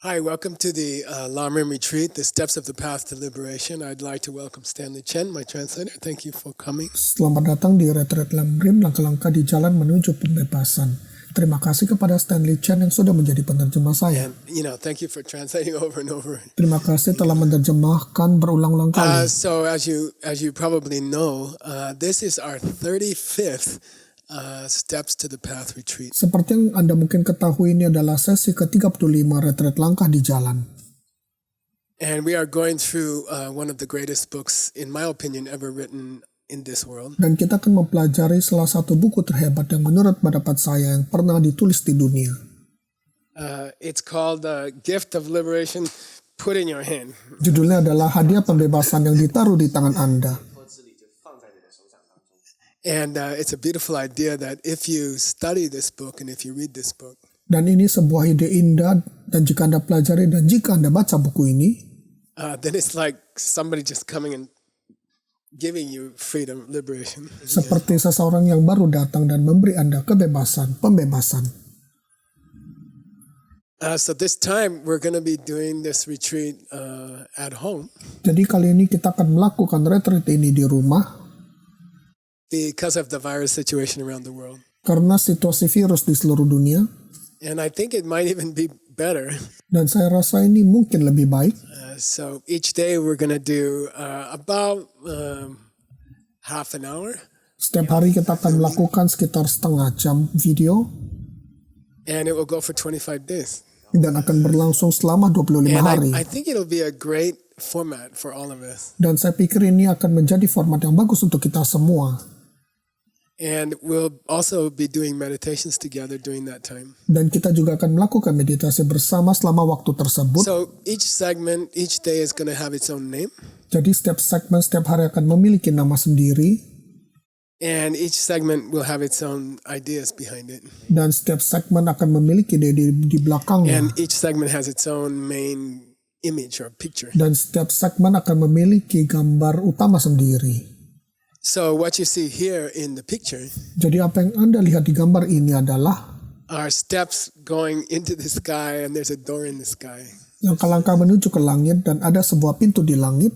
Hi, welcome to the Lamrim Retreat, the Steps of the Path to Liberation. I'd like to welcome Stanley Chen, my translator. Thank you for coming. Selamat datang di Retreat Lamrim, langkah-langkah di jalan menuju pembebasan. Terima kasih kepada Stanley Chen yang sudah menjadi penerjemah saya. And, thank you for translating over and over. Terima kasih telah menerjemahkan berulang-ulang kali. So as you probably know, this is our 35th Steps to the Path Retreat. Seperti yang Anda mungkin ketahui, ini adalah sesi ke-35 Retreat Langkah di Jalan. And we are going through one of the greatest books, in my opinion, ever written in this world. Dan kita akan mempelajari salah satu buku terhebat yang menurut pendapat saya yang pernah ditulis di dunia. It's called The Gift of Liberation, Put in Your Hand. Judulnya adalah Hadiah Pembebasan yang ditaruh di tangan Anda. And it's a beautiful idea that if you study this book and if you read this book, Dan ini sebuah ide indah, dan jika Anda pelajari dan jika Anda baca buku ini, then it's like somebody just coming and giving you freedom, liberation. seperti seseorang yang baru datang dan memberi Anda kebebasan, pembebasan. So this time we're going to be doing this retreat at home. Jadi kali ini kita akan melakukan retreat ini di rumah Because of the virus situation around the world. karena situasi virus di seluruh dunia. And I think it might even be better. Dan saya rasa ini mungkin lebih baik. So each day we're going to do about half an hour. Setiap hari kita akan melakukan sekitar setengah jam video. And it will go for 25 days. Dan akan berlangsung selama 25 hari. I think it'll be a great format for all of us. Dan saya pikir ini akan menjadi format yang bagus untuk kita semua. And we'll also be doing meditations together during that time. Dan kita juga akan melakukan meditasi bersama selama waktu tersebut. So each segment, each day is going to have its own name. Jadi setiap segmen, setiap hari akan memiliki nama sendiri. And each segment will have its own ideas behind it. Dan setiap segmen akan memiliki ide di belakangnya. And each segment has its own main image or picture. Dan setiap segmen akan memiliki gambar utama sendiri. So what you see here in the picture Jadi apa yang Anda lihat di gambar ini adalah are steps going into the sky, and there's a door in the sky. langkah-langkah menuju ke langit dan ada sebuah pintu di langit.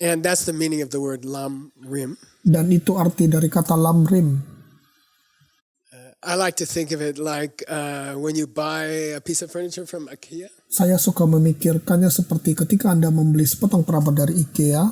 And that's the meaning of the word lam rim. Dan itu arti dari kata lamrim. I like to think of it like when you buy a piece of furniture from IKEA. Saya suka memikirkannya seperti ketika Anda membeli sepotong perabot dari IKEA.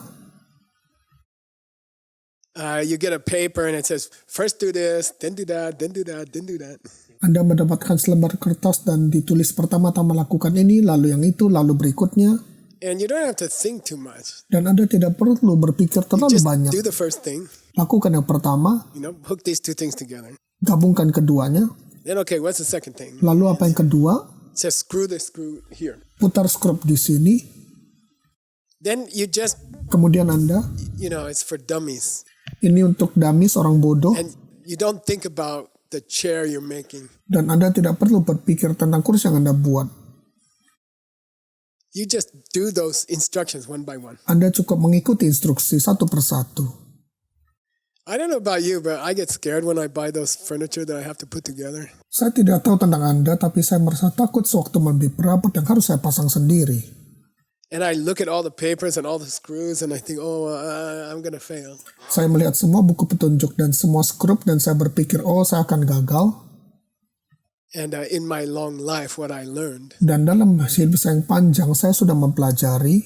You get a paper and it says, first do this, then do that, then do that, then do that. Anda mendapatkan selembar kertas dan ditulis pertama-tama lakukan ini, lalu yang itu, lalu berikutnya. And you don't have to think too much. Dan Anda tidak perlu berpikir terlalu banyak. Do the first thing. Lakukan yang pertama, Hook these two things together. gabungkan keduanya. Then okay, what's the second thing? Lalu apa yang kedua? It says screw the screw here. Putar skrup di sini. Then you just, Kemudian Anda, it's for dummies. ini untuk dummies, orang bodoh. And you don't think about the chair you're making. Dan Anda tidak perlu berpikir tentang kursi yang Anda buat. You just do those instructions one by one. Anda cukup mengikuti instruksi satu persatu. I don't know about you, but I get scared when I buy those furniture that I have to put together. Saya tidak tahu tentang Anda, tapi saya merasa takut sewaktu membeli perabot yang harus saya pasang sendiri. And I look at all the papers and all the screws and I think, I'm going to fail. Saya melihat semua buku petunjuk dan semua skrup dan saya berpikir, saya akan gagal. And in my long life, what I learned, Dan dalam hidup saya yang panjang, saya sudah mempelajari,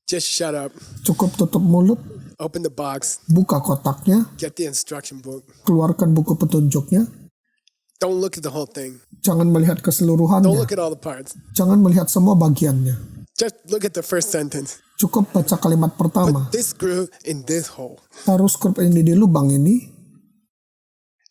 just shut up, cukup tutup mulut, open the box, buka kotaknya, get the instruction book. keluarkan buku petunjuknya. Don't look at the whole thing. Jangan melihat Don't keseluruhannya. look at all the parts. Jangan melihat semua bagiannya. Just look at the first sentence. Cukup baca kalimat pertama. Put this screw in this hole. Taruh skrup ini di lubang ini.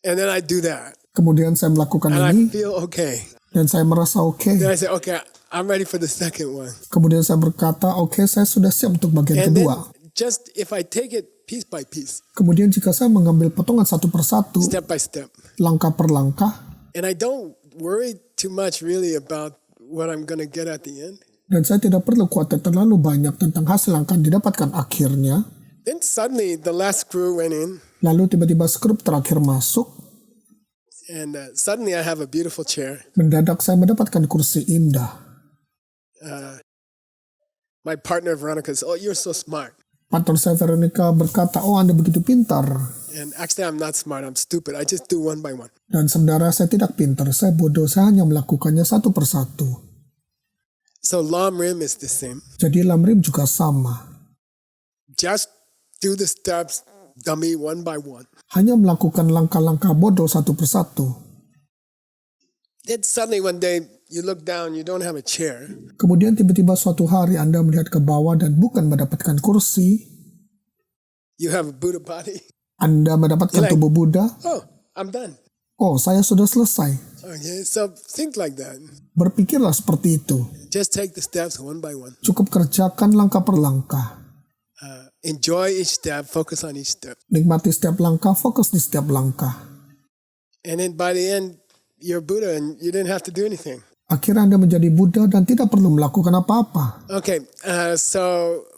And then I do that. Kemudian saya melakukan And I ini. feel okay. Dan saya merasa oke. Then I say, okay, I'm ready for the second one. Kemudian saya berkata, oke, saya sudah siap untuk bagian And then kedua. just if I take it piece by piece, Kemudian jika saya mengambil potongan satu persatu, step by step, langkah per langkah, and I don't worry too much really about what I'm going to get at the end, dan saya tidak perlu khawatir terlalu banyak tentang hasil yang akan didapatkan akhirnya, then suddenly the last screw went in, lalu tiba-tiba skrup terakhir masuk, And suddenly I have a beautiful chair. Mendadak saya mendapatkan kursi indah. My partner Veronica says, "Oh, you're so smart." Partner saya Veronica berkata, "Oh, Anda begitu pintar." And actually I'm not smart, I'm stupid. I just do one by one. Dan sebenarnya saya tidak pintar, saya bodoh, saya hanya melakukannya satu persatu. So Lam Rim is the same. Jadi lamrim juga sama. Just do the steps, dummy, one by one. Hanya melakukan langkah-langkah bodoh satu persatu. Then suddenly one day you look down, you don't have a chair. Kemudian tiba-tiba suatu hari Anda melihat ke bawah dan bukan mendapatkan kursi. You have a Buddha body. Anda mendapatkan tubuh Buddha. Oh, I'm done. Oh, saya sudah selesai. Okay, so think like that. Berpikirlah seperti itu. Just take the steps one by one. Cukup kerjakan langkah per langkah. Enjoy each step, focus on each step. Nikmati setiap langkah, fokus di setiap langkah. And then by the end, you're Buddha and you didn't have to do anything. Akhirnya Anda menjadi Buddha dan tidak perlu melakukan apa-apa. Okay, so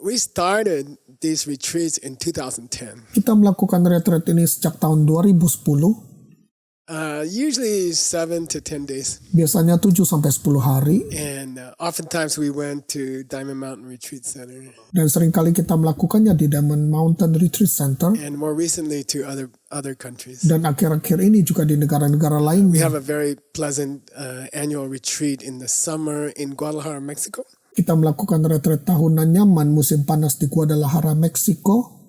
we started these retreats in 2010. Kita melakukan retreat ini sejak tahun 2010. Usually 7 to 10 days. Biasanya 7-10 hari. And oftentimes we went to Diamond Mountain Retreat Center. Dan seringkali kita melakukannya di Diamond Mountain Retreat Center. And more recently to other countries. Dan akhir-akhir ini juga di negara-negara We lainnya. have a very pleasant annual retreat in the summer in Guadalajara, Mexico. Kita melakukan retreat tahunan nyaman musim panas di Guadalajara, Meksiko.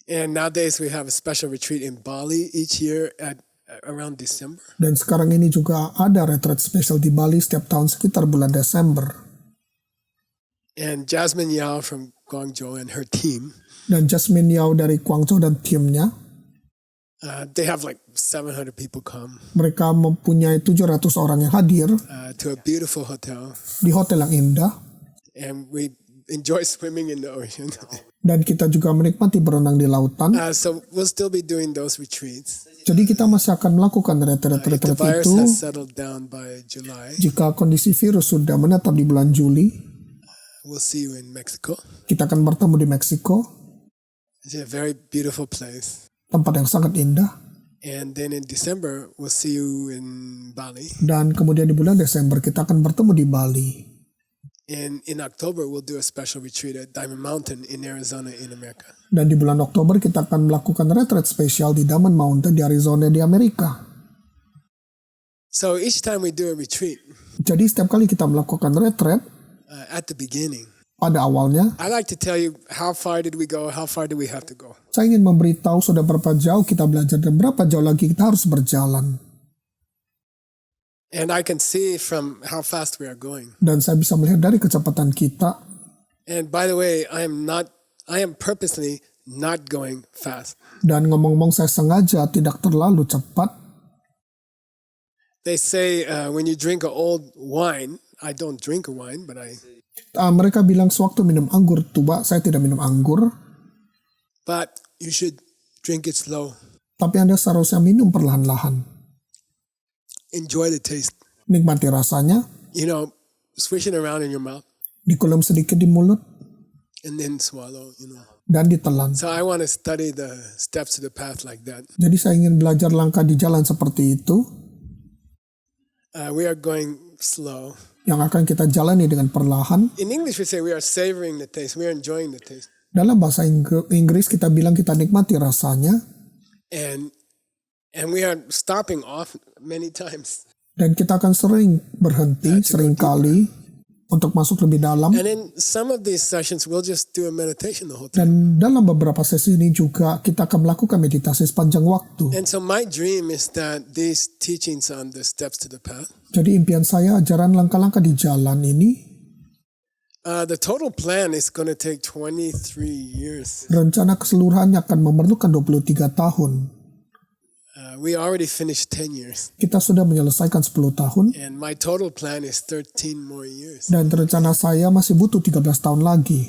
And nowadays we have a special retreat in Bali each year at around December. Dan sekarang ini juga ada retreat spesial di Bali setiap tahun sekitar bulan Desember. And Jasmine Yao from Guangzhou and her team, Dan Jasmine Yao dari Guangzhou dan timnya, they have like 700 people come mereka mempunyai 700 orang yang hadir to a beautiful hotel. di hotel yang indah. And we enjoy swimming in the ocean. Dan kita juga menikmati berenang di lautan. So we'll still be doing those retreats. Jadi kita masih akan melakukan If the retreat virus itu has settled down by July, jika kondisi virus sudah menetap di bulan Juli. we'll see you in Mexico. Kita akan bertemu di Meksiko, It's a very beautiful place. tempat yang sangat indah. And then in December, we'll see you in Bali. Dan kemudian di bulan Desember kita akan bertemu di Bali. And in October, we'll do a special retreat at Diamond Mountain in Arizona in America. Dan di bulan Oktober kita akan melakukan retreat spesial di Diamond Mountain di Arizona di Amerika. So each time we do a retreat, Jadi setiap kali kita melakukan retreat, at the beginning, pada awalnya I like to tell you how far did we go, how far do we have to go. saya ingin memberitahu sudah berapa jauh kita belajar dan berapa jauh lagi kita harus berjalan. And I can see from how fast we are going. Dan saya bisa melihat dari kecepatan kita. And by the way, I am purposely not going fast. Dan ngomong-ngomong saya sengaja tidak terlalu cepat. They say when you drink an old wine, I don't drink a wine, but Mereka bilang sewaktu minum anggur tua, saya tidak minum anggur. but you should drink it slow. Tapi Anda seharusnya minum perlahan-lahan. Enjoy the taste. Nikmati rasanya, You know, swish it around in your mouth dikulum sedikit di mulut, and then swallow, you know. dan ditelan. So I want to study the steps to the path like that. Jadi saya ingin belajar langkah di jalan seperti itu, We are going slow. yang akan kita jalani dengan perlahan. In English, we say we are savoring the taste. We are enjoying the taste. Dalam bahasa Inggris kita bilang kita nikmati rasanya, And we are stopping off many times. dan kita akan sering berhenti, seringkali untuk masuk lebih dalam. And in some of these sessions, we'll just do a meditation the whole time. Dan dalam beberapa sesi ini juga kita akan melakukan meditasi sepanjang waktu. And so my dream is that these teachings on the steps to the path, Jadi impian saya ajaran langkah-langkah di jalan ini, the total plan is going to take 23 years. rencana keseluruhannya akan memerlukan 23 tahun. We already finished 10 years. Kita sudah menyelesaikan 10 tahun. And my total plan is 13 more years. Dan rencana saya masih butuh 13 tahun lagi.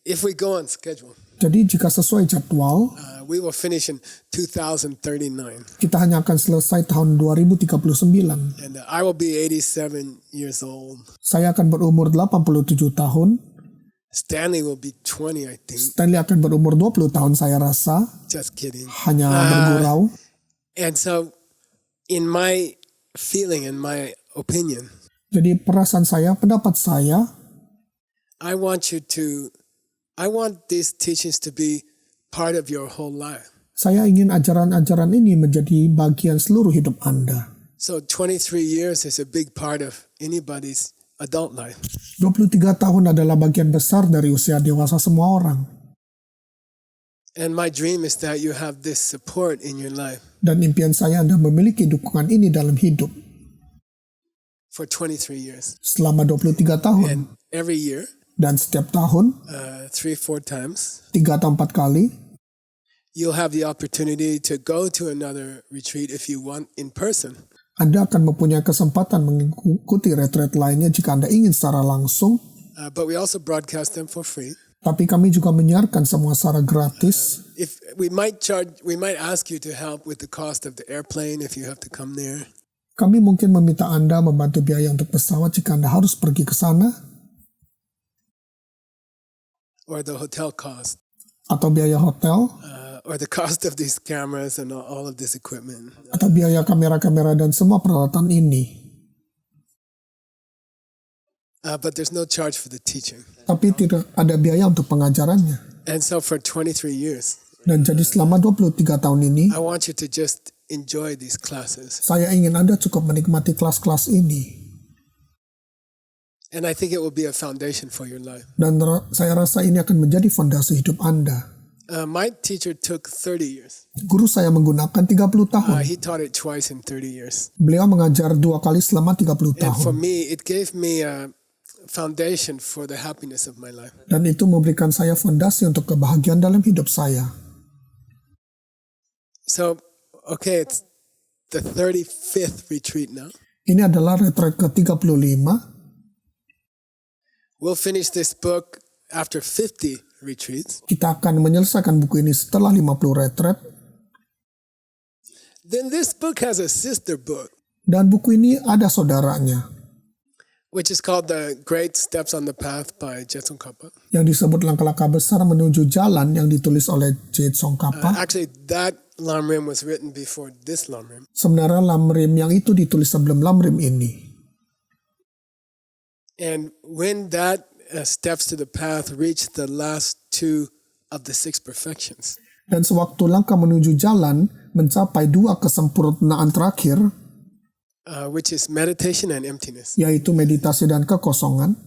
If we go on schedule, Jadi jika sesuai jadwal, we will finish in 2039. kita hanya akan selesai tahun 2039. And I will be 87 years old. Saya akan berumur 87 tahun. Stanley will be 20, I think. Stanley akan berumur 20 tahun saya rasa. Just kidding. Hanya bergurau. And so, in my feeling, in my opinion, Jadi perasaan saya, pendapat saya, I want these teachings to be part of your whole life. saya ingin ajaran-ajaran ini menjadi bagian seluruh hidup Anda. So 23 years is a big part of anybody's adult life. 23 tahun adalah bagian besar dari usia dewasa semua orang. And my dream is that you have this support in your life Dan impian saya Anda memiliki dukungan ini dalam hidup. for 23 years. Selama 23 tahun. And every year, Dan setiap tahun, 3-4 times, 3 atau 4 kali, you'll have the opportunity to go to another retreat if you want in person. Anda akan mempunyai kesempatan mengikuti retreat lainnya jika Anda ingin secara langsung. But we also broadcast them for free. Tapi kami juga menyiarkan semua secara gratis. If we might ask you to help with the cost of the airplane if you have to come there. Kami mungkin meminta Anda membantu biaya untuk pesawat jika Anda harus pergi ke sana. Or the hotel cost. Atau biaya hotel. Or the cost of these cameras and all of this equipment. Atau biaya kamera-kamera dan semua peralatan ini. But there's no charge for the teaching. Tapi tidak ada biaya untuk pengajarannya. And so for 23 years, Dan jadi selama 23 tahun ini, I want you to just enjoy these classes. saya ingin Anda cukup menikmati kelas-kelas ini. And I think it will be a foundation for your life. Dan saya rasa ini akan menjadi fondasi hidup Anda. My teacher took 30 years. Guru saya menggunakan 30 tahun. He taught it twice in 30 years. Beliau mengajar 2 kali selama 30 And for tahun. me, it gave me a foundation for the happiness of my life. Dan itu memberikan saya fondasi untuk kebahagiaan dalam hidup saya. So, okay, it's the 35th retreat now. Ini adalah retreat ke-35. We'll finish this book after 50 retreats. Kita akan menyelesaikan buku ini setelah 50 retreat. Then this book has a sister book, Dan buku ini ada saudaranya, which is called The Great Steps on the Path by Geshe Michael Roach. yang disebut langkah-langkah besar menuju jalan, yang ditulis oleh Geshe Michael Roach. Actually, that lamrim was written before this lamrim. Sebenarnya lamrim yang itu ditulis sebelum lamrim ini. And when that steps to the path reached the last 2 of the 6 perfections, Dan sewaktu langkah menuju jalan mencapai 2 kesempurnaan terakhir, which is meditation and emptiness, yaitu meditasi dan kekosongan,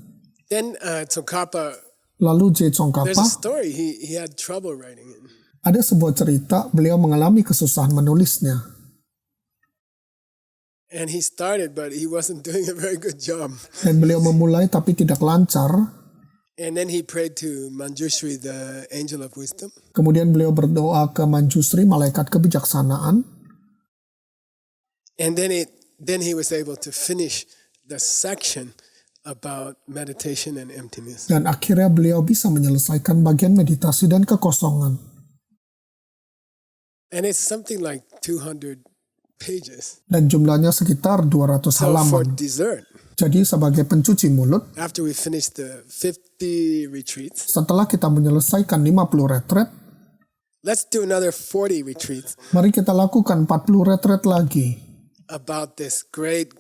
then Tsongkhapa, lalu Geshe Michael there's a Roach, story. He had trouble writing it. ada sebuah cerita beliau mengalami kesusahan menulisnya. And he started, but he wasn't doing a very good job. Dan beliau memulai tapi tidak lancar. And then he prayed to Manjushri, the angel of wisdom. Kemudian beliau berdoa ke Manjusri, malaikat kebijaksanaan. And then he was able to finish the section about meditation and emptiness. Dan akhirnya beliau bisa menyelesaikan bagian meditasi dan kekosongan. And it's something like 200 pages. Dan jumlahnya sekitar 200 So for halaman. dessert, Jadi sebagai pencuci mulut, after we finish the 50 retreats, setelah kita menyelesaikan 50 retreat, let's do another 40 retreats mari kita lakukan 40 retreat lagi. about this great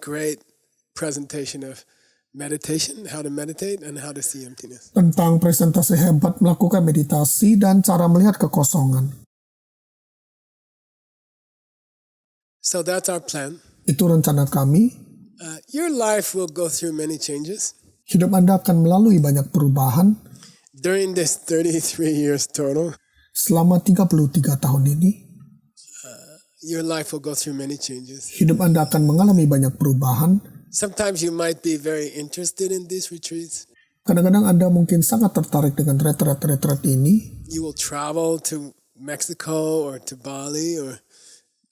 presentation of meditation, how to meditate and how to see emptiness. Tentang presentasi hebat melakukan meditasi dan cara melihat kekosongan. So that's our plan. Itu rencana kami. Your life will go through many changes Hidup Anda akan melalui banyak perubahan during this 33 years total. selama 33 tahun ini. Your life will go through many changes. Hidup Anda akan mengalami banyak perubahan. Sometimes you might be very interested in these retreats. Kadang-kadang Anda mungkin sangat tertarik dengan retreat-retreat ini. You will travel to Mexico or to Bali or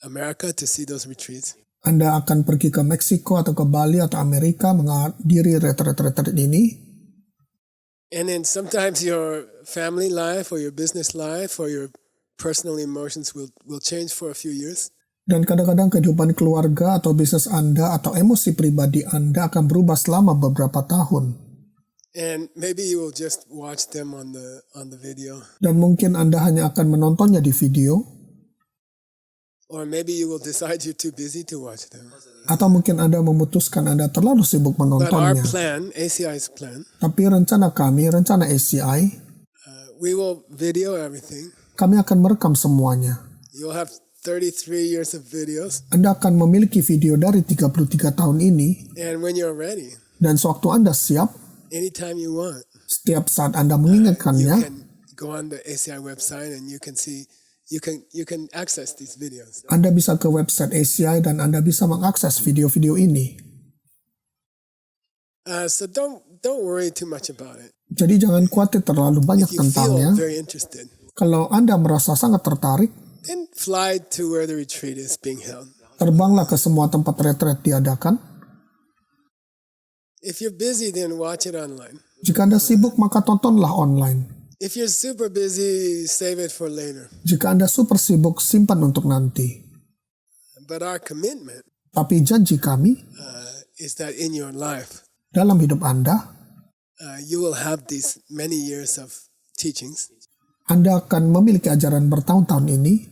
America to see those retreats. Anda akan pergi ke Meksiko atau ke Bali atau Amerika menghadiri retreat-retreat ini. And then sometimes your family life or your business life or your personal emotions will change for a few years. Dan kadang-kadang kehidupan keluarga atau bisnis Anda atau emosi pribadi Anda akan berubah selama beberapa tahun. And maybe you will just watch them on the video. Dan mungkin Anda hanya akan menontonnya di video. Or maybe you will decide you're too busy to watch them. Atau mungkin Anda memutuskan Anda terlalu sibuk But our menontonnya. plan, ACI's plan, Tapi rencana kami, rencana ACI, we will video everything. kami akan merekam semuanya. You'll have 33 years of videos. Anda akan memiliki video dari 33 tahun ini. And when you're ready, Dan sewaktu Anda siap, anytime you want, setiap saat Anda you mengingatkannya, can go on the ACI website and you can see, you can access these videos. Anda bisa ke website ACI dan Anda bisa mengakses video-video ini. So don't worry too much about it. Jadi jangan khawatir terlalu banyak If you feel tentangnya. very interested, Kalau Anda merasa sangat tertarik, then fly to where the retreat is being held. terbanglah ke semua tempat retreat diadakan. If you're busy, then watch it online. Jika Anda sibuk, maka tontonlah online. If you're super busy, save it for later. Jika Anda super sibuk, simpan untuk nanti. But our commitment Tapi janji kami, is that in your life, dalam hidup Anda, you will have these many years of teachings. Anda akan memiliki ajaran bertahun-tahun ini.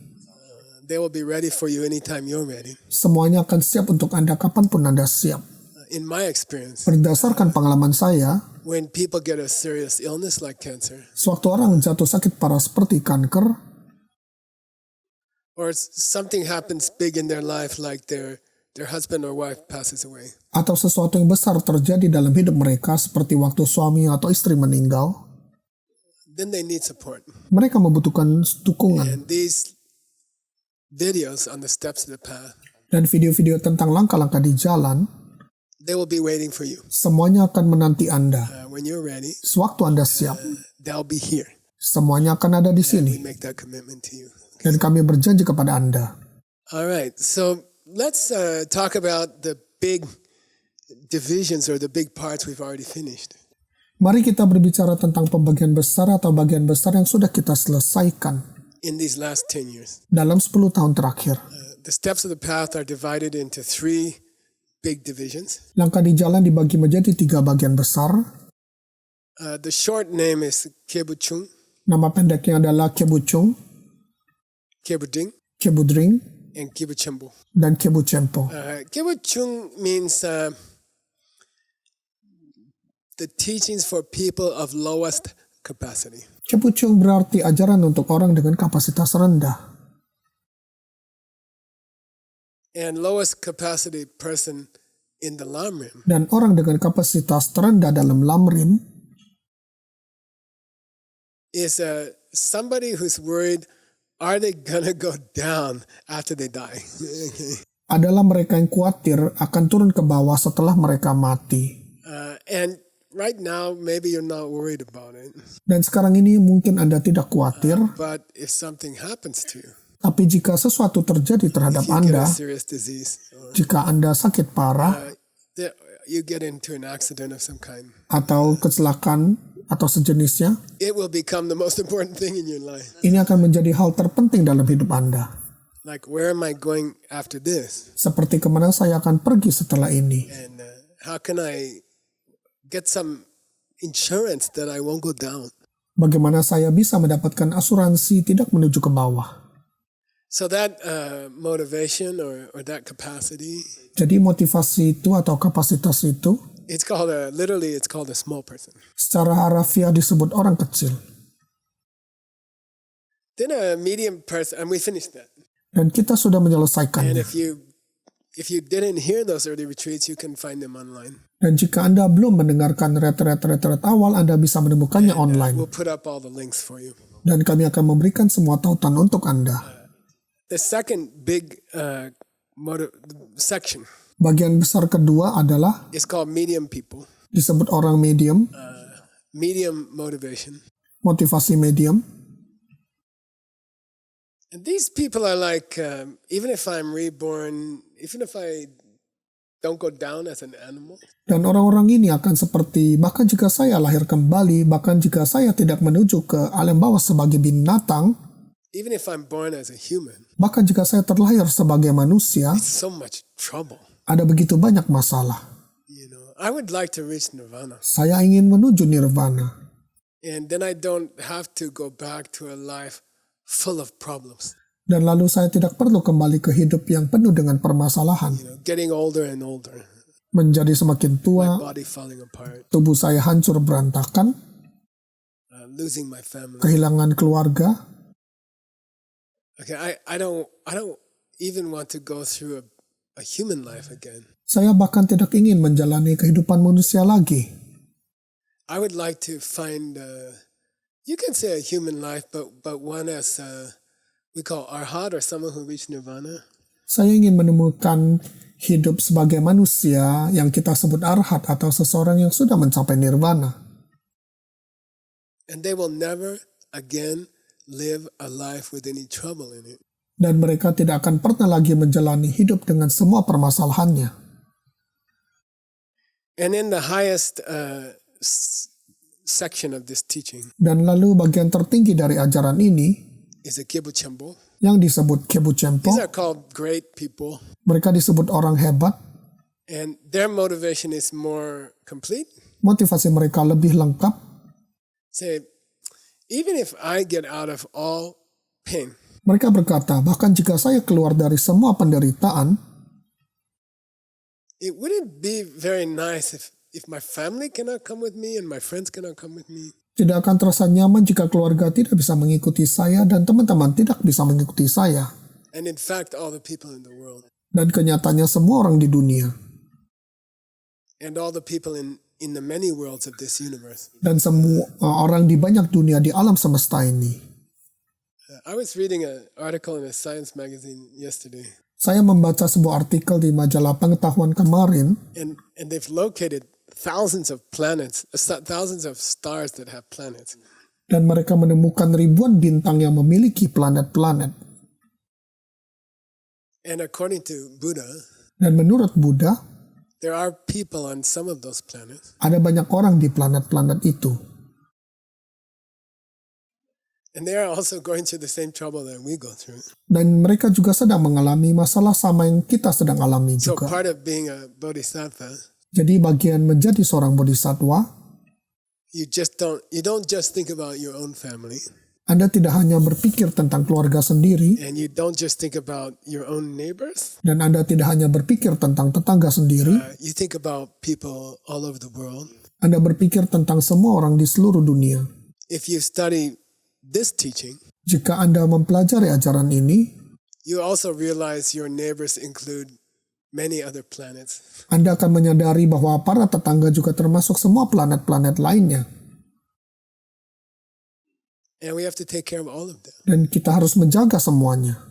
They will be ready for you anytime you're ready. Semuanya akan siap untuk Anda kapanpun Anda siap. In my experience, Berdasarkan pengalaman saya, when people get a serious illness like cancer, sewaktu orang jatuh sakit parah seperti kanker, or something happens big in their life like their husband or wife passes away, atau sesuatu yang besar terjadi dalam hidup mereka seperti waktu suami atau istri meninggal, then they need support. mereka membutuhkan dukungan. And these videos on the steps of the path, Dan video-video tentang langkah-langkah di jalan, they will be waiting for you. semuanya akan menanti Anda. When you're ready, Sewaktu Anda siap, they'll be here. semuanya akan ada di We sini. make that commitment to you. Dan kami berjanji kepada Anda. All right, so let's talk about the big divisions or the big parts we've already finished. Mari kita berbicara tentang pembagian besar atau bagian besar yang sudah kita selesaikan In these last 10 years, dalam 10 tahun terakhir. the steps of the path are divided into 3 big divisions. Langkah di jalan dibagi menjadi 3 bagian besar. The short name is Kebuchung, Nama pendeknya adalah Kebuchung, Kebuding, Kebudring, and Kebuchembo. dan Kebuchempo. Kebuchung means the teachings for people of lowest capacity. Kebuchung berarti ajaran untuk orang dengan kapasitas rendah. And lowest capacity person in the Lamrim Dan orang dengan kapasitas terendah dalam lamrim is somebody who's worried, are they gonna go down after they die? Okay. adalah mereka yang khawatir akan turun ke bawah setelah mereka mati. And right now, maybe you're not worried about it. Dan sekarang ini mungkin Anda tidak khawatir, But if something happens to you, tapi jika sesuatu terjadi terhadap if you get Anda, a serious disease, or jika Anda sakit parah you get into an accident of some kind, atau kecelakaan atau sejenisnya, it will become the most important thing in your life. ini akan menjadi hal terpenting dalam hidup Anda. Like, where am I going after this? Seperti kemana saya akan pergi setelah ini? And how can I get some insurance that I won't go down? Bagaimana saya bisa mendapatkan asuransi tidak menuju ke bawah? So that motivation or that capacity, Jadi motivasi itu atau kapasitas itu it's called literally it's called a small person. secara harafiah disebut orang kecil. Then a medium person, and we finished that. Dan kita sudah And menyelesaikannya. if you didn't hear those early retreats, you can find them online. Dan jika Anda belum mendengarkan retret awal, Anda bisa menemukannya online. We'll put up all the links for you. Dan kami akan memberikan semua tautan untuk Anda. The second big section Bagian besar kedua adalah is called medium people, disebut orang medium, medium motivation. motivasi medium. And these people are like, even if I'm reborn, even if I don't go down as an animal, Dan orang-orang ini akan seperti, bahkan jika saya lahir kembali, bahkan jika saya tidak menuju ke alam bawah sebagai binatang, even if I'm born as a human, bahkan jika saya terlahir sebagai manusia, it's so much trouble. ada begitu banyak masalah. You know, I would like to reach nirvana. Saya ingin menuju nirvana. And then I don't have to go back to a life full of problems. Dan lalu saya tidak perlu kembali ke hidup yang penuh dengan permasalahan. Getting older and older. Menjadi semakin My tua, body falling apart. tubuh saya hancur berantakan, Losing my family. kehilangan keluarga. Okay, I don't even want to go through a human life again. Saya bahkan tidak ingin menjalani kehidupan manusia lagi. I would like to find, you can say a human life, but one as we call arhat, or someone who reached nirvana. Saya ingin menemukan hidup sebagai manusia yang kita sebut arhat atau seseorang yang sudah mencapai nirvana. And they will never again live a life with any trouble in it. Dan mereka tidak akan pernah lagi menjalani hidup dengan semua permasalahannya. And in the highest section of this teaching Dan lalu bagian tertinggi dari ajaran ini is a Kibuchambo. yang disebut Kebucempo. These are called great people, Mereka disebut orang hebat. and their motivation is more complete. Motivasi mereka lebih lengkap. Say, even if I get out of all pain, Mereka berkata, bahkan jika saya keluar dari semua penderitaan, it wouldn't be very nice if my family cannot come with me and my friends cannot come with me. tidak akan terasa nyaman jika keluarga tidak bisa mengikuti saya dan teman-teman tidak bisa mengikuti saya. And in fact, all the people in the world Dan kenyataannya semua orang di dunia and all the people in the many worlds of this universe. dan semua orang di banyak dunia di alam semesta ini. I was reading an article in a science magazine yesterday, Saya membaca sebuah artikel di majalah pengetahuan kemarin, and they've located thousands of planets, thousands of stars that have planets. dan mereka menemukan ribuan bintang yang memiliki planet-planet. And according to Buddha, Dan menurut Buddha, there are people on some of those planets, ada banyak orang di planet-planet itu. and they are also going through the same trouble that we go through. Dan mereka juga sedang mengalami masalah sama yang kita sedang alami So juga. part of being a bodhisattva, Jadi bagian menjadi seorang bodhisattva, you don't just think about your own family, Anda tidak hanya berpikir tentang keluarga sendiri, and you don't just think about your own neighbors. dan Anda tidak hanya berpikir tentang tetangga sendiri, You think about people all over the world. Anda berpikir tentang semua orang di seluruh dunia. If you study this teaching, Jika Anda mempelajari ajaran ini, you also realize your neighbors include many other planets. Anda akan menyadari bahwa para tetangga juga termasuk semua planet-planet lainnya. And we have to take care of all of them. Dan kita harus menjaga semuanya.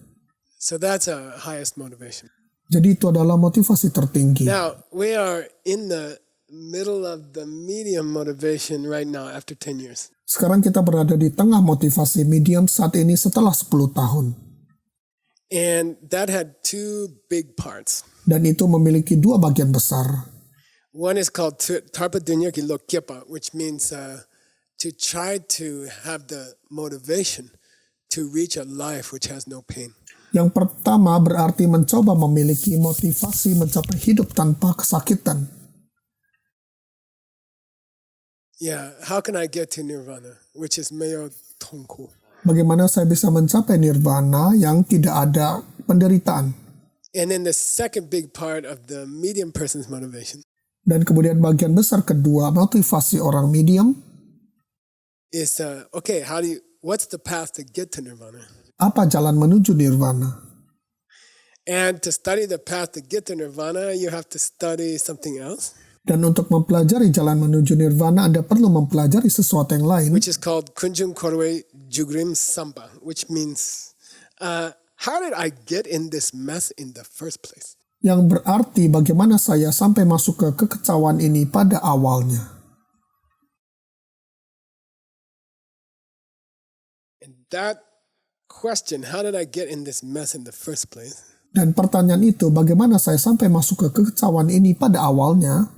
So that's our highest motivation. Jadi itu adalah motivasi tertinggi. Now, we are in the middle of the medium motivation right now after 10 years. Sekarang kita berada di tengah motivasi medium saat ini setelah 10 tahun. And that had two big parts. Dan itu memiliki dua bagian besar. One is called Tarpa Dunya Kilok Kyepa, which means to try to have the motivation to reach a life which has no pain. Yang pertama berarti mencoba memiliki motivasi mencapai hidup tanpa kesakitan. Yeah, how can I get to nirvana, which is meyo tongku? Bagaimana saya bisa mencapai nirvana yang tidak ada penderitaan? And then the second big part of the medium person's motivation Dan kemudian bagian besar kedua motivasi orang medium, is what's the path to get to nirvana? apa jalan menuju nirvana? And to study the path to get to nirvana, you have to study something else, Dan untuk mempelajari jalan menuju nirvana, Anda perlu mempelajari sesuatu yang lain, which is called Kunjung Korwe Jugrim Samba, which means how did I get in this mess in the first place? yang berarti bagaimana saya sampai masuk ke kekecauan ini pada awalnya. And that question, how did I get in this mess in the first place? Dan pertanyaan itu, bagaimana saya sampai masuk ke kekecauan ini pada awalnya,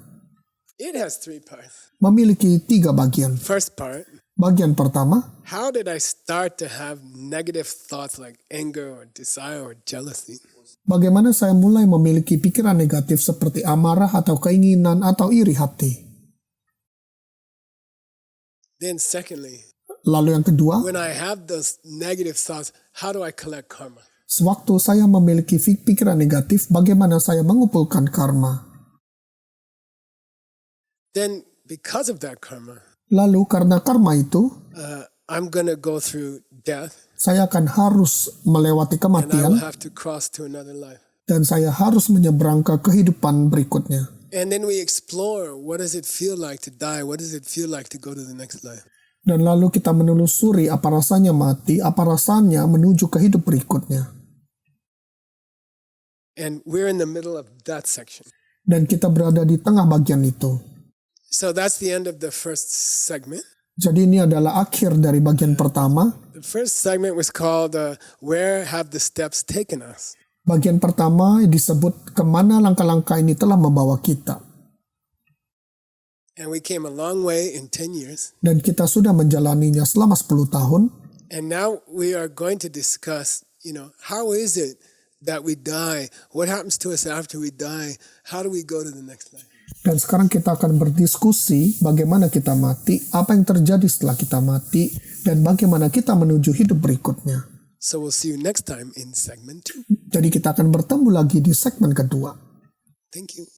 It has three parts. memiliki tiga bagian. First part Bagian pertama, how did I start to have negative thoughts like anger or desire or jealousy? bagaimana saya mulai memiliki pikiran negatif seperti amarah atau keinginan atau iri hati. Then secondly, Lalu yang kedua, when I have those negative thoughts, how do I collect karma? sewaktu saya memiliki pikiran negatif, bagaimana saya mengumpulkan karma. Then because of that karma, Lalu karena karma itu, I'm going to go through death saya akan harus melewati and I kematian will have to cross to another life. dan saya harus menyeberang ke kehidupan berikutnya. And then we explore, what does it feel like to die? What does it feel like to go to the next life? Dan lalu kita menelusuri apa rasanya mati, apa rasanya menuju ke hidup berikutnya. And we're in the middle of that section. Dan kita berada di tengah bagian itu. So that's the end of the first segment. Jadi ini adalah akhir dari bagian pertama. The first segment was called Where Have the Steps Taken Us? Bagian pertama disebut kemana langkah-langkah ini telah membawa kita. And we came a long way in 10 years. Dan kita sudah menjalaninya selama 10 tahun. And now we are going to discuss, how is it that we die? What happens to us after we die? How do we go to the next life? Dan sekarang kita akan berdiskusi bagaimana kita mati, apa yang terjadi setelah kita mati, dan bagaimana kita menuju hidup berikutnya. So we'll see you next time in segment 2. Jadi kita akan bertemu lagi di segmen kedua. Thank you.